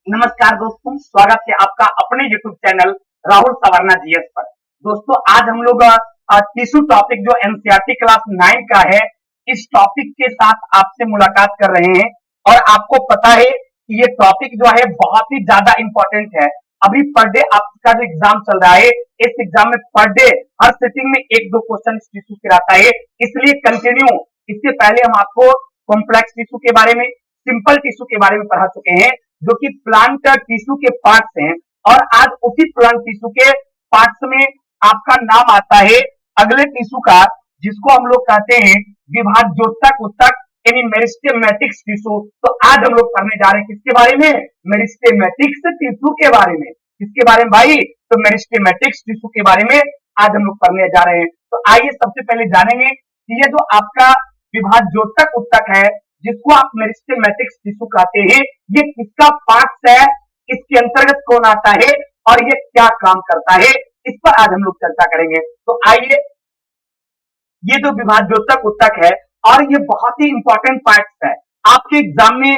नमस्कार दोस्तों, स्वागत है आपका अपने YouTube channel Rahul Savarna GS पर। दोस्तों आज हम लोग टिश्यू टॉपिक जो एनसीईआरटी क्लास 9 का है, इस टॉपिक के साथ आपसे मुलाकात कर रहे हैं। और आपको पता है कि ये टॉपिक जो है बहुत ही ज्यादा इंपॉर्टेंट है। अभी पर डे आपका जो एग्जाम चल रहा है, इस एग्जाम में पर डे हर सिटिंग में एक दो क्वेश्चन इस टिश्यू से आता है, इसलिए कंटिन्यू। इससे पहले हम आपको कॉम्प्लेक्स टिश्यू के बारे में, सिंपल टिश्यू के बारे में पढ़ा चुके हैं, जो कि प्लांट टिश्यू के पार्ट्स हैं। और आज उसी प्लांट टिश्यू के पार्ट्स में आपका नाम आता है अगले टिश्यू का, जिसको हम लोग कहते हैं विभाज्योतक उत्तक यानी मेरिस्टेमेटिक्स टिश्यू। तो आज हम लोग पढ़ने जा रहे हैं किसके बारे में? मेरिस्टेमेटिक्स टिश्यू के बारे में। किसके बारे में भाई? तो मेरिस्टेमेटिक्स टिश्यू के बारे में आज हम लोग पढ़ने जा रहे हैं। तो आइए सबसे पहले जानेंगे कि ये जो आपका विभाज्योतक उत्तक है, जिसको आप मेरिस्टेमेटिक्स टिश्यू कहते हैं, ये किसका पार्ट्स है, इसके अंतर्गत कौन आता है और ये क्या काम करता है, इस पर आज हम लोग चर्चा करेंगे। तो आइए, ये जो विभाज्योतक उत्तक है और ये बहुत ही इंपॉर्टेंट पार्ट्स है। आपके एग्जाम में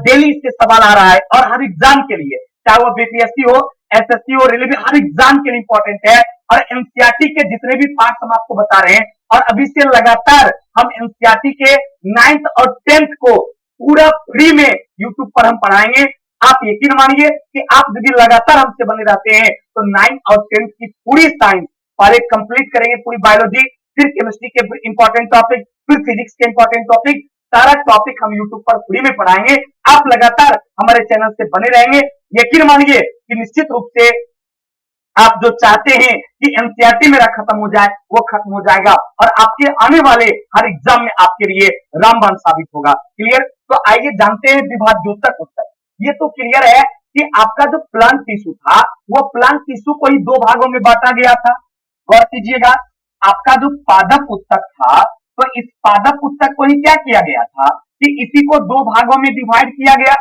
डेली इससे सवाल आ रहा है और हर एग्जाम के लिए, चाहे वो बीपीएससी हो, एसएससी हो, रेलवे, हर एग्जाम के लिए इंपॉर्टेंट है। और एनसीईआरटी के जितने भी पार्ट्स हम आपको बता रहे हैं, और अभी से लगातार हम एनसीईआरटी के 9th और 10th को पूरा फ्री में यूट्यूब पर हम पढ़ाएंगे। आप यकीन मानिए कि आप यदि लगातार हमसे बने रहते हैं तो 9th और 10th की पूरी साइंस पहले कंप्लीट करेंगे, पूरी बायोलॉजी, फिर केमिस्ट्री के इंपॉर्टेंट टॉपिक, फिर फिजिक्स के इंपॉर्टेंट टॉपिक, सारा टॉपिक हम यूट्यूब पर फ्री में पढ़ाएंगे। आप लगातार हमारे चैनल से बने रहेंगे। यकीन मानिए कि निश्चित रूप से आप जो चाहते हैं कि एनसीईआरटी मेरा खत्म हो जाए, वो खत्म हो जाएगा और आपके आने वाले हर एग्जाम में आपके लिए रामबाण साबित होगा। क्लियर? तो आइए जानते हैं विभाज्योतक उत्तक। ये तो क्लियर है कि आपका जो प्लांट टिश्यू था, वो प्लांट टिश्यू को ही दो भागों में बांटा गया था। गौर कीजिएगा, आपका जो पादप उत्तक था, तो इस पादप उत्तक को ही क्या किया गया था कि इसी को दो भागों में डिवाइड किया गया।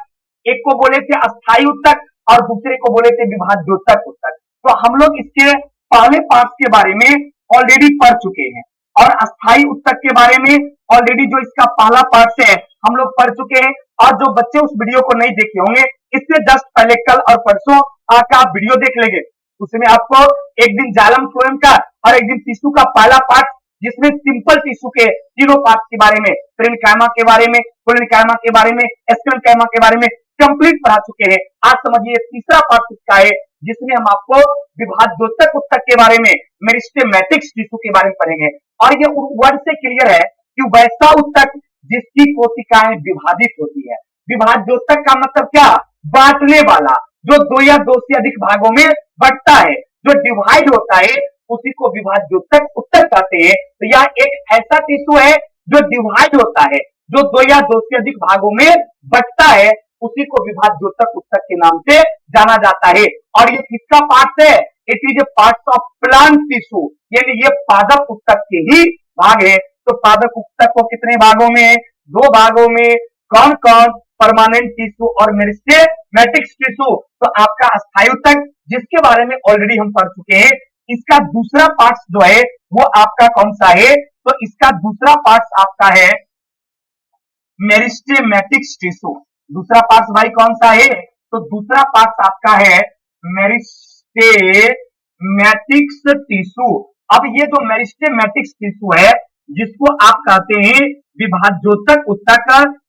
एक को बोले थे अस्थायी उत्तक और दूसरे को बोले थे विभाज्योतक उत्तक। तो हम लोग इसके पहले पार्ट के बारे में ऑलरेडी पढ़ चुके हैं और अस्थायी उत्तक के बारे में ऑलरेडी जो इसका पहला पार्ट है हम लोग पढ़ चुके हैं। और जो बच्चे उस वीडियो को नहीं देखे होंगे, इससे जस्ट पहले कल और परसों का आप वीडियो देख लेंगे, उसमें आपको एक दिन जाइलम फ्लोएम का और एक दिन टिश्यू का पहला पार्ट, जिसमें सिंपल टिश्यू के तीनों पार्ट के बारे में, पेरेन्काइमा के बारे में, कोलेनकाइमा के बारे में, एस्केलेनकाइमा के बारे में कंप्लीट पढ़ा चुके हैं। आज समझिए तीसरा पार्ट इसका है, जिसमें हम आपको विभाज्योतक उत्तक के बारे में, मेरिस्टेमेटिक्स टिश्यू के बारे में पढ़ेंगे। और ये वर्ड से क्लियर है कि वैसा उत्तक जिसकी कोशिकाएं विभाजित होती है। विभाज्योतक का मतलब क्या? बांटने वाला, जो दो या दो से अधिक भागों में बंटता है, जो डिवाइड होता है, उसी को विभाज्योतक उत्तक कहते हैं। तो यह एक ऐसा टिश्यू है जो डिवाइड होता है, जो दो या दो से अधिक भागों में बंटता है, उसी को विभाज्योतक उत्तक के नाम से जाना जाता है। और ये किसका पार्ट है? It is a part of plant tissue, यानी ये पादप उत्तक के ही भाग है। तो पादप उत्तक को कितने भागों में? दो भागों में। कौन कौन? परमानेंट टिश्यू और मेरिस्टेमेटिक्स टिश्यू। तो आपका अस्थायी उत्तक, जिसके बारे में ऑलरेडी हम पढ़ चुके हैं, इसका दूसरा पार्ट जो है वो आपका कौन सा है? तो इसका दूसरा पार्ट आपका है मेरिस्टेमेटिक्स टिश्यू। दूसरा पार्ट भाई कौन सा है? तो दूसरा पार्ट आपका है मेरिस्टेमेटिक्स टिश्यू। अब ये जो मेरिस्टेमेटिक्स टिश्यू है, जिसको आप कहते हैं विभाज्योतक उत्तक,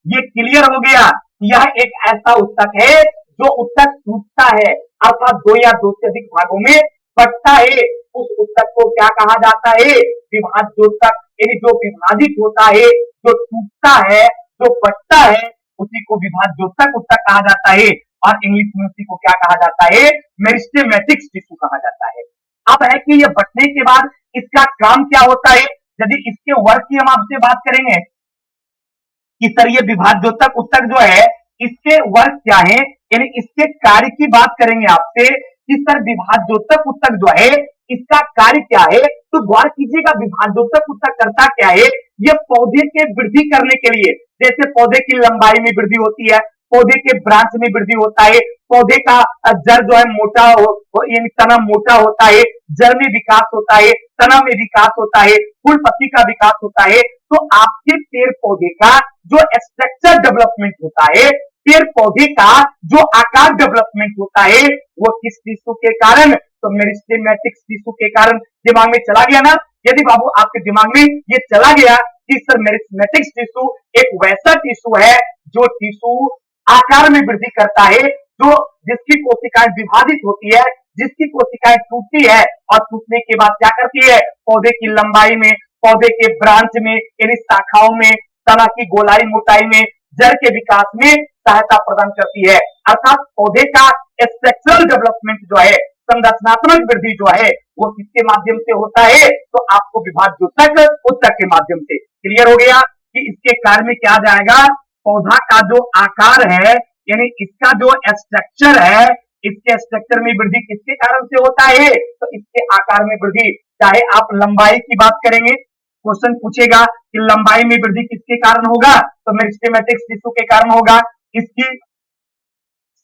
ये क्लियर हो गया। यह एक ऐसा उत्तक है जो उत्तक टूटता है, अर्थात दो या दो से अधिक भागों में बंटता है। उस उत्तक को क्या कहा जाता है? विभाज्योतक। यानी जो विभाजित होता है, जो टूटता है, जो बंटता है, उसी को विभाज्योतक उत्तक कहा जाता है। और इंग्लिश में उसी को क्या कहा जाता है? मेरिस्टेमेटिक्स टिश्यू कहा जाता है। अब है कि ये बंटने के बाद इसका काम क्या होता है? यदि इसके वर्क की हम आपसे बात करेंगे कि सर ये विभाज्योतक उत्तक जो है, इसके वर्क क्या है, यानी इसके कार्य की बात करेंगे आपसे कि सर विभाज्योतक उत्तक जो है, इसका कार्य क्या है। तो गौर कीजिएगा, विभाज्योतक उत्तक करता क्या है? ये पौधे के वृद्धि करने के लिए, जैसे पौधे की लंबाई में वृद्धि होती है, पौधे के ब्रांच में वृद्धि होता है, पौधे का जड़ जो है मोटा यानी तना मोटा होता है, जड़ में विकास होता है, तना में विकास होता है, फूल पत्ती का विकास होता है। तो आपके पेड़ पौधे का जो स्ट्रक्चर डेवलपमेंट होता है, पेड़ पौधे का जो आकार डेवलपमेंट होता है वो किस टिश्यू के कारण, तो मेरिस्टेमेटिक टिश्यू के कारण। दिमाग में चला गया ना? यदि बाबू आपके दिमाग में ये चला गया कि सर मेरिस्टेमेटिक टिश्यू एक वैसा टिश्यू है जो टिश्यू आकार में वृद्धि करता है, जो जिसकी कोशिकाएं विभाजित होती है, जिसकी कोशिकाएं टूटती है और टूटने के बाद क्या करती है, पौधे की लंबाई में, पौधे के ब्रांच में यानी शाखाओं में, तना की गोलाई मोटाई में, जड़ के विकास में सहायता प्रदान करती है। अर्थात पौधे का स्ट्रक्चरल डेवलपमेंट जो है, संरचनात्मक वृद्धि जो है वो किसके माध्यम से होता है, तो आपको विभाज्योतक उत्तक के माध्यम से। क्लियर हो गया कि इसके कार्य में क्या जाएगा, पौधा का जो आकार है यानी इसका जो स्ट्रक्चर है, इसके स्ट्रक्चर में वृद्धि किसके कारण से होता है, तो इसके आकार में वृद्धि। चाहे आप लंबाई की बात करेंगे, क्वेश्चन पूछेगा कि लंबाई में वृद्धि किसके कारण होगा, तो मेरिस्टेमेटिक टिश्यू के कारण होगा। इसकी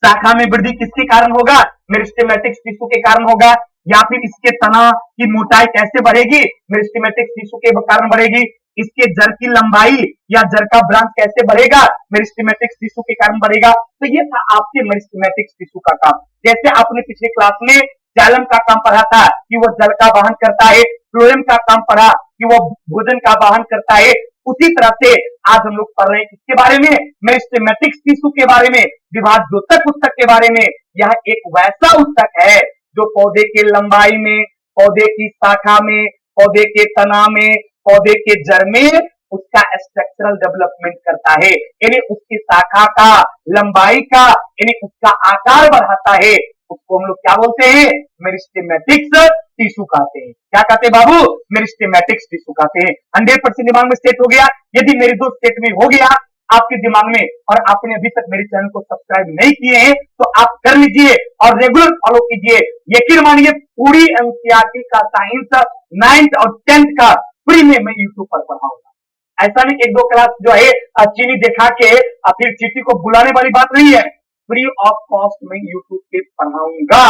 शाखा में वृद्धि किसके कारण होगा, मेरिस्टेमेटिक टिश्यू के कारण होगा। या फिर इसके तना की मोटाई कैसे बढ़ेगी, मेरिस्टेमेटिक टिश्यू के कारण बढ़ेगी। इसके जड़ की लंबाई या जड़ का ब्रांच कैसे बढ़ेगा, मेरिस्टेमेटिक टिश्यू के कारण बढ़ेगा। तो ये था आपके मेरिस्टेमेटिक टिश्यू का काम। जैसे आपने पिछले क्लास में जाइलम का काम पढ़ा था कि वो जल का वहन करता है, फ्लोएम का काम पढ़ा कि वो भोजन का वहन करता है, उसी तरह से आज हम लोग पढ़ रहे हैं किसके बारे में, मेरिस्टेमेटिक टिश्यू के बारे में, विभाज्योतक उत्तक के बारे में। यह एक वैसा उत्तक है जो पौधे के लंबाई में, पौधे की शाखा में, पौधे के तना में, पौधे के जड़ में उसका स्ट्रक्चरल डेवलपमेंट करता है, यानी उसकी शाखा का, लंबाई का, यानी उसका आकार बढ़ाता है। उसको हम लोग क्या बोलते हैं, मेरिस्टेमेटिक टिश्यू कहते हैं। क्या कहते हैं बाबू, मेरिस्टेमेटिक टिश्यू कहते हैं। 100% दिमाग में सेट हो गया। यदि मेरी दोस्त सेट में हो गया आपके दिमाग में और आपने अभी तक मेरे चैनल को सब्सक्राइब नहीं किए हैं तो आप कर लीजिए और रेगुलर फॉलो कीजिए। यकीन मानिए पूरी एनसीईआरटी का साइंस 9th और 10th का फ्री में मैं यूट्यूब पर पढ़ाऊंगा। ऐसा नहीं एक दो क्लास जो है चीनी दिखा के फिर चीटी को बुलाने वाली बात नहीं है। फ्री ऑफ कॉस्ट में यूट्यूब पे पढ़ाऊंगा।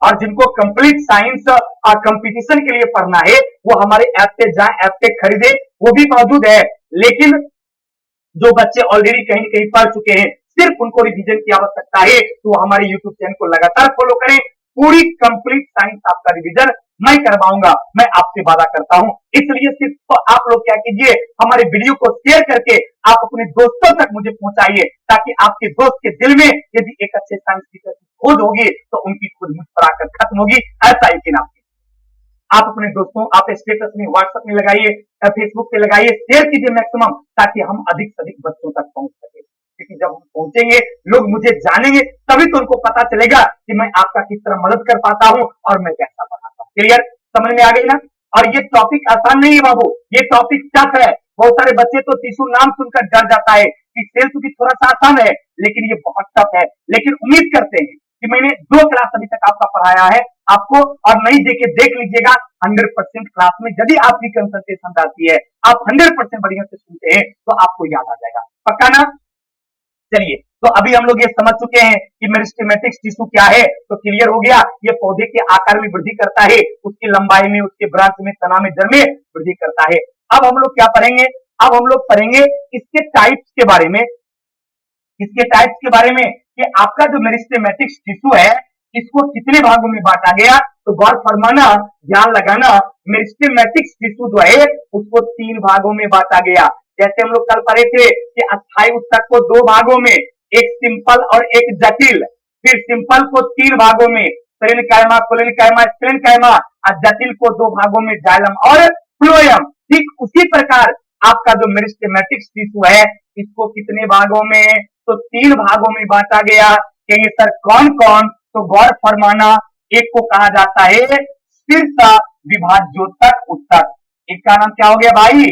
और जिनको कंप्लीट साइंस कंपटीशन के लिए पढ़ना है वो हमारे ऐप पे जाएं, ऐप पे खरीदे, वो भी मौजूद है। लेकिन जो बच्चे ऑलरेडी कहीं कहीं पढ़ चुके हैं, सिर्फ उनको रिवीजन की आवश्यकता है, तो हमारे यूट्यूब चैनल को लगातार फॉलो करें। पूरी कंप्लीट साइंस आपका रिवीजन मैं करवाऊंगा, मैं आपसे वादा करता हूं। इसलिए सिर्फ तो आप लोग क्या कीजिए, हमारे वीडियो को शेयर करके आप अपने दोस्तों तक मुझे पहुंचाइए, ताकि आपके दोस्त के दिल में यदि एक अच्छे साइंस टीचर की खोज होगी तो उनकी खोज मुझ पर आकर खत्म होगी। ऐसा यकीन आप अपने दोस्तों, आप स्टेटस में, व्हाट्सएप में लगाइए, फेसबुक पे लगाइए, शेयर कीजिए मैक्सिमम, ताकि हम अधिक से अधिक बच्चों तक पहुंच सके। क्योंकि जब हम पहुंचेंगे, लोग मुझे जानेंगे, तभी तो उनको पता चलेगा कि मैं आपका किस तरह मदद कर पाता हूं और मैं कैसा पढ़ाता हूं। क्लियर, समझ में आ गई ना? और ये टॉपिक आसान नहीं है बाबू, ये टॉपिक टफ है। बहुत सारे बच्चे तो टिश्यू नाम सुनकर डर जाता है कि सेल भी थोड़ा सा आसान है, लेकिन ये बहुत टफ है। लेकिन उम्मीद करते हैं कि मैंने 2 क्लास अभी तक आपका पढ़ाया है आपको, और नहीं देखे देख लीजिएगा 100% क्लास में यदि आपकी कंसंट्रेशन रहती है, आप 100% बढ़िया से सुनते हैं तो आपको याद आ जाएगा। पक्का ना? चलिए, तो अभी हम लोग ये समझ चुके हैं कि मेरिस्टेमेटिक टिश्यू क्या है, तो क्लियर हो गया। ये पौधे के आकार में वृद्धि करता है, उसकी लंबाई में, उसके ब्रांच में, तना में, जड़ में वृद्धि करता है। अब हम लोग क्या पढ़ेंगे, अब हम लोग पढ़ेंगे इसके टाइप्स के बारे में। इसके टाइप्स के बारे में कि आपका जो मेरिस्टेमेटिक टिश्यू है इसको कितने भागों में बांटा गया, तो गौर फरमाना, ध्यान लगाना। मेरिस्टेमेटिक टिश्यू जो है उसको 3 भागों में बांटा गया। जैसे हम लोग कल पढ़े थे कि अस्थायी उत्तक को 2 भागों में, एक सिंपल और एक जटिल। फिर सिंपल को 3 भागों में, पेरेन्काइमा, कोलेनकाइमा, स्प्लेनकाइमा, और जटिल को 2 भागों में, जाइलम और फ्लोएम। ठीक उसी प्रकार आपका जो मेरिस्टेमेटिक टिश्यू है इसको कितने भागों में, तो 3 भागों में बांटा गया। कहेंगे सर कौन कौन, तो गौर फरमाना, एक को कहा जाता है शीर्ष विभाज्योतक उत्तक। एक का नाम क्या हो गया भाई,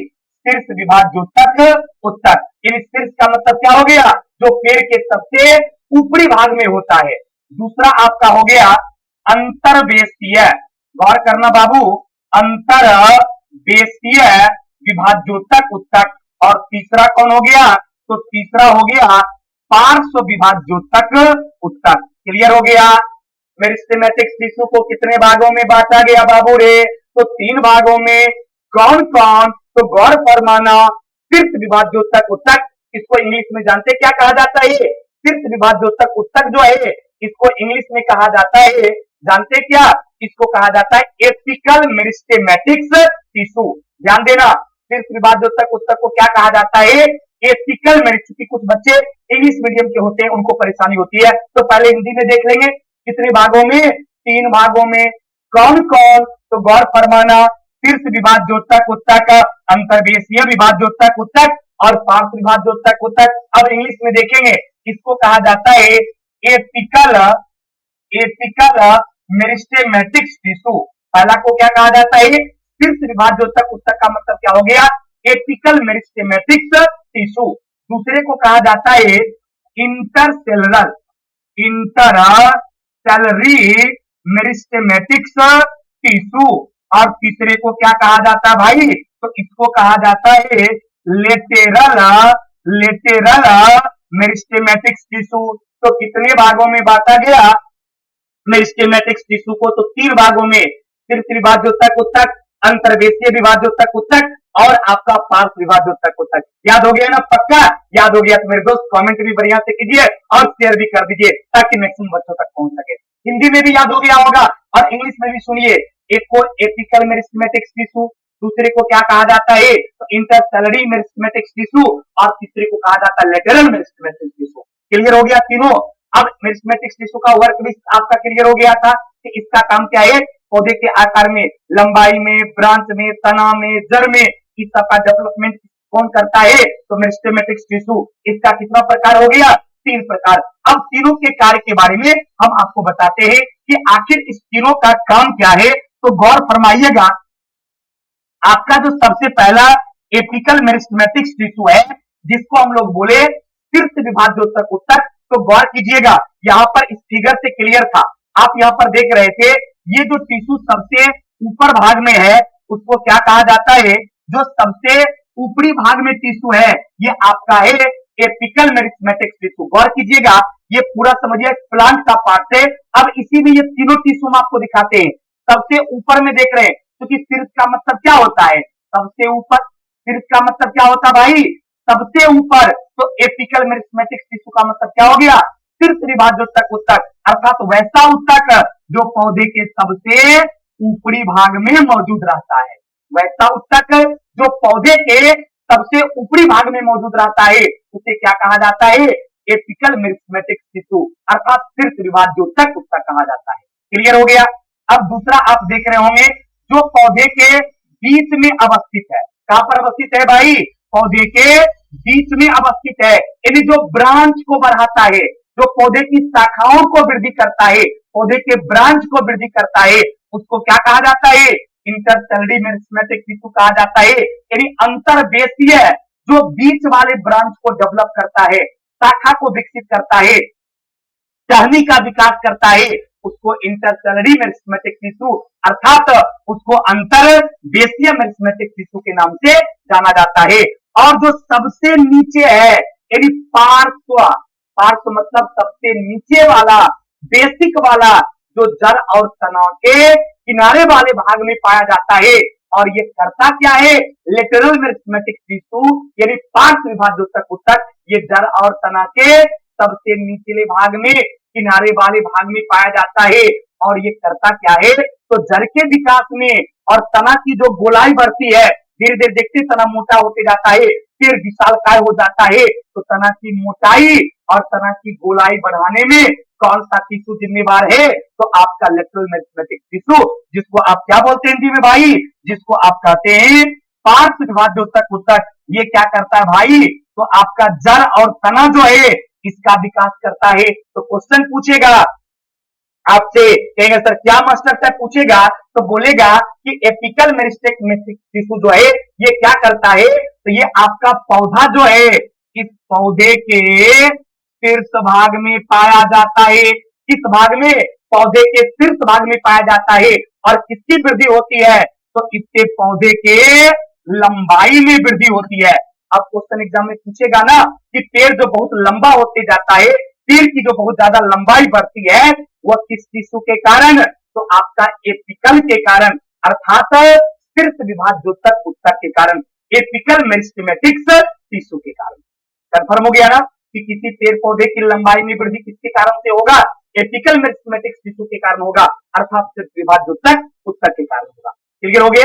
शीर्ष विभाज्योतक उत्तक। यानी शीर्ष का मतलब क्या हो गया, जो पेड़ के सबसे ऊपरी भाग में होता है। दूसरा आपका हो गया अंतर्वेशीय, गौर करना बाबू, अंतर्वेशीय विभाज्योतक उत्तक। और तीसरा कौन हो गया, तो तीसरा हो गया पार्श्व विभाज्योतक उत्तक। क्लियर हो गया। मेरिस्टेमेटिक टिश्यू को कितने भागों में बांटा गया बाबू रे, तो 3 भागों में। कौन कौन, तो गौर फरमाना, शीर्ष विभाज्योतक उत्तक, इसको इंग्लिश में जानते क्या कहा जाता है? शीर्ष विभाज्योतक ऊतक जो है इसको इंग्लिश में कहा जाता है, जानते क्या? इसको कहा जाता है एपिकल मेरिस्टेमेटिक्स टिश्यू। ध्यान देना, शीर्ष विभाज्योतक ऊतक को क्या कहा जाता है? एपिकल मेरिस्टेमेटिक्स। कुछ बच्चे इंग्लिश मीडियम के होते हैं, उनको परेशानी होती है, तो पहले हिंदी में देख लेंगे। कितने भागों में? 3 भागों में। कौन कौन? तो गौर फरमाना, शीर्ष विभाज्योतक ऊतक, अंतर्देशीय विभाज्योतक ऊतक और पार्श्व विभाज्योतक ऊतक। अब इंग्लिश में देखेंगे, इसको कहा जाता है एपिकल मेरिस्टेमेटिक्स टिश्यू। पहला को क्या कहा जाता है? शीर्ष विभाज्योतक ऊतक का मतलब क्या हो गया? Apical meristematics tissue. दूसरे को कहा जाता है इंटरसेलरी मेरिस्टेमेटिक्स टिश्यू। और तीसरे को क्या कहा जाता है भाई? तो इसको कहा जाता है लेटेरल मेरिस्टेमेटिक्स टिश्यू। तो कितने भागों में बांटा गया मेरिस्टेमेटिक्स टिश्यू को? तो 3 भागों में, शीर्ष विभाज्योतक ऊतक, अंतर्देशीय विभाज्योतक ऊतक और आपका पार्श्व विभाज्योतक ऊतक। याद हो गया ना? पक्का याद हो गया तो मेरे दोस्त कमेंट भी बढ़िया से कीजिए और शेयर भी कर दीजिए ताकि मैक्सिमम बच्चों तक पहुंच सके। हिंदी में भी याद हो गया होगा और इंग्लिश में भी सुनिए। एक को एपिकल मेरिस्टेमेटिक्स टिश्यू, दूसरे को क्या कहा जाता है? तो इंटरसेलरी मेरिस्टेमेटिक्स टिश्यू और तीसरे को कहा जाता है लेटरल मेरिस्टेमेटिक्स टिश्यू। क्लियर हो गया तीनों? अब मेरिस्टेमेटिक्स टिश्यू का वर्क भी आपका क्लियर हो गया था कि इसका काम क्या है? पौधे के आकार में, लंबाई में, ब्रांच में, तना में, जड़ में, इस सबका डेवलपमेंट कौन करता है? तो मेरिस्टेमेटिक्स टिश्यू। इसका कितना प्रकार हो गया? 3 प्रकार। अब तीनों के कार्य के बारे में हम आपको बताते हैं कि आखिर इस तीनों का काम क्या है। तो गौर फरमाइएगा, आपका जो सबसे पहला एपिकल मेरिस्टेमेटिक्स टिश्यू है, जिसको हम लोग बोले शीर्ष विभाज्योतक ऊतक, तो गौर कीजिएगा, यहां पर इस फिगर से क्लियर था। आप यहां पर देख रहे थे, ये जो टिश्यू सबसे ऊपर भाग में है उसको क्या कहा जाता है? जो सबसे ऊपरी भाग में टिश्यू है ये आपका है एपिकल मेरिस्टेमेटिक्स टिश्यू। गौर कीजिएगा, ये पूरा समझिए प्लांट का पार्ट है। अब इसी में ये तीनों टिश्यू हम आपको दिखाते हैं। सबसे ऊपर में देख रहे हैं, क्योंकि तो शीर्ष का मतलब क्या होता है? सबसे ऊपर। शीर्ष का मतलब क्या होता है भाई? सबसे ऊपर। तो एपिकल मेरिस्टेमेटिक्स टिश्यू का मतलब क्या हो गया? शीर्ष विभाज्योतक ऊतक, अर्थात वैसा ऊतक जो पौधे के सबसे ऊपरी भाग में मौजूद रहता है। वैसा ऊतक जो पौधे के सबसे ऊपरी भाग में मौजूद रहता है उसे क्या कहा जाता है? एपिकल मेरिस्टेमेटिक्स टिश्यू, अर्थात शीर्ष विभाज्योतक ऊतक कहा जाता है। क्लियर हो गया? अब दूसरा आप देख रहे होंगे, जो पौधे के बीच में अवस्थित है। कहां पर अवस्थित है भाई? पौधे के बीच में अवस्थित है, यानी जो ब्रांच को बढ़ाता है, जो पौधे की शाखाओं को वृद्धि करता है, पौधे के ब्रांच को वृद्धि करता है, उसको क्या कहा जाता है? इंटरसेलरी मेरिस्टेमेटिक टिश्यू कहा जाता है। यानी अंतर्देशीय जो बीच वाले ब्रांच को डेवलप करता है, शाखा को विकसित करता है, टहनी का विकास करता है, उसको इंटरसेलरी मेरिस्टेमेटिक टिश्यू अर्थात उसको अंतर्देशीय मेरिस्टेमेटिक टिश्यू के नाम से जाना जाता है। और जो सबसे नीचे है, यानी पार्श्व मतलब सबसे नीचे वाला, बेसिक वाला, जो जड़ और तना के किनारे वाले भाग में पाया जाता है, और ये करता क्या है? लेटरल मेरिस्टेमेटिक टिश्यू, यानी पार्श्व विभाज्योतक ऊतक, ये जड़ और तना के सबसे निचले भाग में, किनारे वाले भाग में पाया जाता है। और ये करता क्या है? तो जड़ के विकास में और तना की जो गोलाई बढ़ती है, धीरे धीरे देखते तना मोटा होते जाता है, फिर विशालकाय हो जाता है। तो तना की मोटाई और तना की गोलाई बढ़ाने में कौन सा टिश्यू जिम्मेवार है? तो आपका लेटरल मेरिस्टेमेटिक टिश्यू, जिसको आप क्या बोलते हैं हिंदी में भाई? जिसको आप कहते हैं पार्श्व विभाज्योतक ऊतक। ये क्या करता है भाई? तो आपका जड़ और तना जो है इसका विकास करता है। तो क्वेश्चन पूछेगा आपसे, कहेंगे सर क्या मास्टर साहब पूछेगा, तो बोलेगा कि एपिकल मेरिस्टेमेटिक टिश्यू जो है ये क्या करता है? तो ये आपका पौधा जो है इस पौधे के शीर्ष भाग में पाया जाता है। किस भाग में? पौधे के शीर्ष भाग में पाया जाता है। और किसकी वृद्धि होती है? तो इससे पौधे के लंबाई में वृद्धि होती है। अब क्वेश्चन एग्जाम में पूछेगा ना कि पेड़ जो बहुत लंबा होते जाता है, पेड़ की जो बहुत ज्यादा लंबाई बढ़ती है, वह किस टिश्यू के कारण? तो आपका एपिकल के कारण, अर्थात शीर्ष विभाज्योतक ऊतक के कारण, एपिकल मेरिस्टेमेटिक्स टिश्यू के कारण। कंफर्म हो गया ना कि किसी पेड़ पौधे की लंबाई में वृद्धि किसके कारण से होगा, एपिकल मेरिस्टेमेटिक टिश्यू के कारण होगा, अर्थात सिर्फ विभाज्योतक ऊतक के कारण होगा। क्लियर हो गए,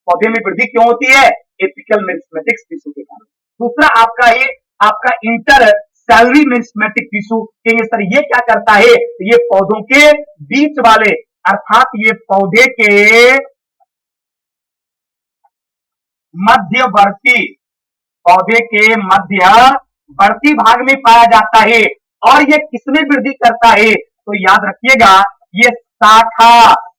पौधे में वृद्धि क्यों होती है, एपिकल मेरिस्टेमेटिक टिश्यू के कारण। दूसरा आपका ये आपका इंटर सैलरी मेरिस्टेमेटिक टिश्यू, कहेंगे सर ये क्या करता है, तो ये पौधों के बीच वाले अर्थात ये पौधे के मध्यवर्ती, पौधे के मध्यवर्ती भाग में पाया जाता है। और ये किसमें वृद्धि करता है, तो याद रखिएगा ये शाखा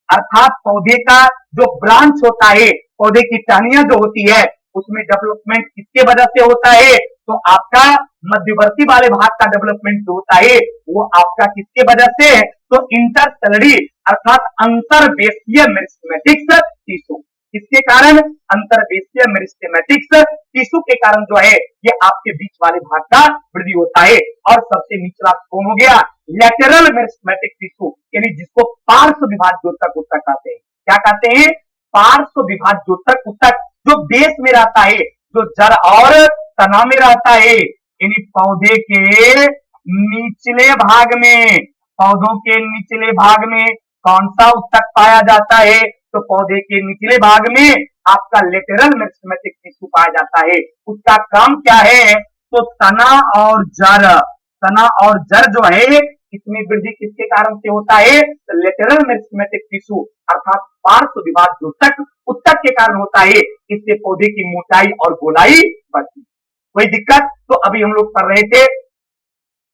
अर्थात पौधे का जो ब्रांच होता है, पौधे की टहनियां जो होती है उसमें डेवलपमेंट किसके वजह से होता है, तो आपका मध्यवर्ती वाले भाग का डेवलपमेंट जो होता है वो आपका किसके वजह से, तो इंटरसेलरी अर्थात अंतर्देशीय मेरिस्टेमेटिक्स टिश्यू, किसके कारण, अंतर्देशीय मेरिस्टेमेटिक्स टिश्यू के कारण जो है ये आपके बीच वाले भाग का वृद्धि होता है। और सबसे निचला कौन हो गया, लैटरल मेरिस्टेमेटिक टिश्यू, यानी जिसको पार्श्व विभाज्योतक ऊतक कहते हैं। क्या कहते हैं, पार्श्व विभाज्योतक ऊतक, जो बेस में रहता है, जो जड़ और तना में रहता है, यानी पौधे के निचले भाग में, पौधों के निचले भाग में कौन सा ऊतक पाया जाता है, तो पौधे के निचले भाग में आपका लेटरल मेरिस्टेमेटिक टिश्यू पाया जाता है। उसका काम क्या है, तो तना और जड़ जो है इसमें वृद्धि किसके कारण से होता है, तो लेटरल मेरिस्टेमेटिक टिश्यू अर्थात पार्श्व विभाज्योतक ऊतक के कारण होता है। इससे पौधे की मोटाई और गोलाई बढ़ती है। कोई दिक्कत, तो अभी हम लोग पढ़ रहे थे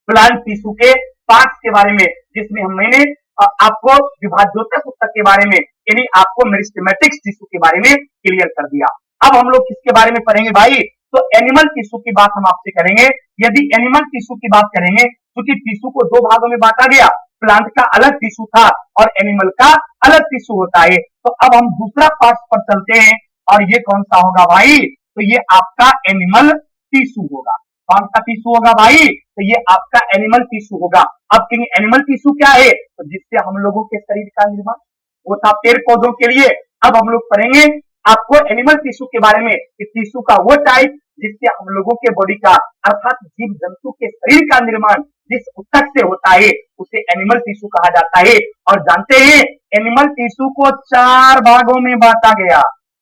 प्लांट टिश्यू के पार्ट्स के बारे में, जिसमें मैंने आपको विभाज्योतक ऊतक के बारे में यानी आपको मेरिस्टेमेटिक्स टिश्यू के बारे में क्लियर कर दिया। अब हम लोग किसके बारे में पढ़ेंगे भाई, तो एनिमल टिश्यू की बात हम आपसे करेंगे। यदि एनिमल टिश्यू की बात करेंगे, क्योंकि टिश्यू को दो भागों में बांटा गया, प्लांट का अलग टिश्यू था और एनिमल का अलग टिश्यू होता है। तो अब हम दूसरा पार्ट पर चलते हैं, और ये कौन सा होगा भाई, तो ये आपका एनिमल टिश्यू होगा। कौन सा टिश्यू होगा भाई, तो ये आपका एनिमल टिश्यू होगा। अब एनिमल टिश्यू क्या है, तो जिससे हम लोगों के शरीर का निर्माण, वो था पेड़ पौधों के लिए। अब हम लोग पढ़ेंगे आपको एनिमल टिश्यू के बारे में, कि टिश्यू का वो टाइप जिससे हम लोगों के बॉडी का अर्थात जीव जंतु के शरीर का निर्माण जिस ऊतक से होता है उसे एनिमल टिश्यू कहा जाता है। और जानते हैं एनिमल टिश्यू को 4 भागों में बांटा गया।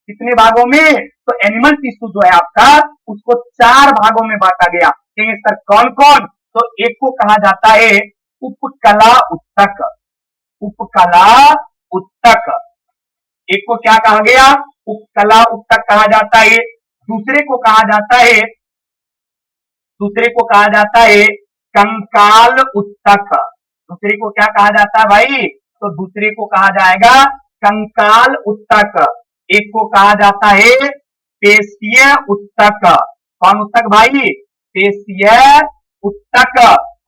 कितने भागों में, तो एनिमल टिश्यू जो है आपका उसको 4 भागों में बांटा गया। सर कौन कौन, तो एक को कहा जाता है उपकला ऊतक, उपकला ऊतक, एक को क्या कहा गया, उपकला ऊतक कहा जाता है। दूसरे को कहा जाता है कंकाल ऊतक। दूसरे को क्या कहा जाता है भाई, तो दूसरे को कहा जाएगा कंकाल ऊतक। एक को कहा जाता है पेशीय ऊतक। कौन ऊतक भाई, पेशीय ऊतक।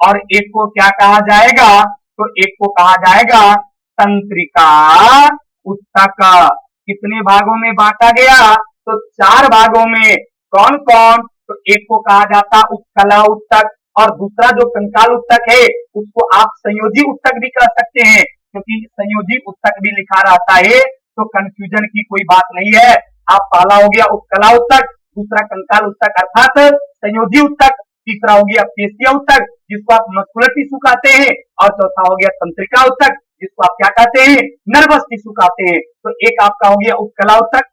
और एक को क्या कहा जाएगा, तो एक को कहा जाएगा तंत्रिका ऊतक। कितने भागों में बांटा गया, तो 4 भागों में। कौन कौन, तो एक को कहा जाता उपकला ऊतक, और दूसरा जो कंकाल ऊतक है उसको आप संयोजी ऊतक भी कह सकते हैं, क्योंकि संयोजी ऊतक भी लिखा रहता है, तो कंफ्यूजन की कोई बात नहीं है। आप पहला हो गया उपकला ऊतक, दूसरा कंकाल ऊतक अर्थात संयोजी ऊतक, तीसरा हो गया पेशीय ऊतक जिसको आप मस्कुलर टिश्यू कहते हैं, और चौथा हो गया तंत्रिका ऊतक जिसको आप क्या कहते हैं, नर्वस टिश्यू कहते हैं। तो एक आपका हो गया उपकला ऊतक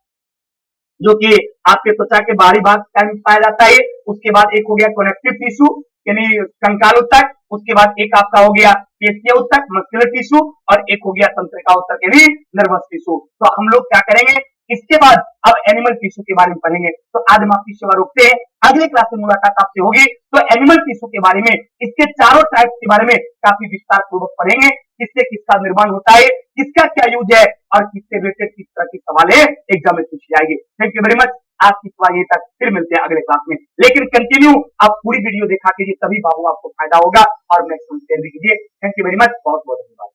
जो कि आपके त्वचा के बाहरी भाग में पाया जाता है। उसके बाद एक हो गया कनेक्टिव टिश्यू यानी कंकाल ऊतक। उसके बाद एक आपका हो गया पेशीय ऊतक मस्कुलर टिश्यू, और एक हो गया तंत्रिका ऊतक यानी नर्वस टिश्यू। तो हम लोग क्या करेंगे, इसके बाद अब एनिमल टिश्यू के बारे में पढ़ेंगे। तो आज हम आपकी सेवा रोकते हैं, अगले क्लास में मुलाकात आपसे होगी। तो एनिमल टिश्यू के बारे में, इसके चारों टाइप के बारे में काफी विस्तार पूर्वक पढ़ेंगे, किससे किसका निर्माण होता है, किसका क्या यूज है, और किससे रिलेटेड किस तरह के सवाल है एग्जाम में पूछे जाएंगे। Thank you very much. आज की सवाल ये तक, फिर मिलते हैं अगले क्लास में। लेकिन कंटिन्यू आप पूरी वीडियो देखा कीजिए, तभी बाबू आपको फायदा होगा, और मैक्सिमम शेयर भी कीजिए। थैंक यू वेरी मच, बहुत बहुत धन्यवाद।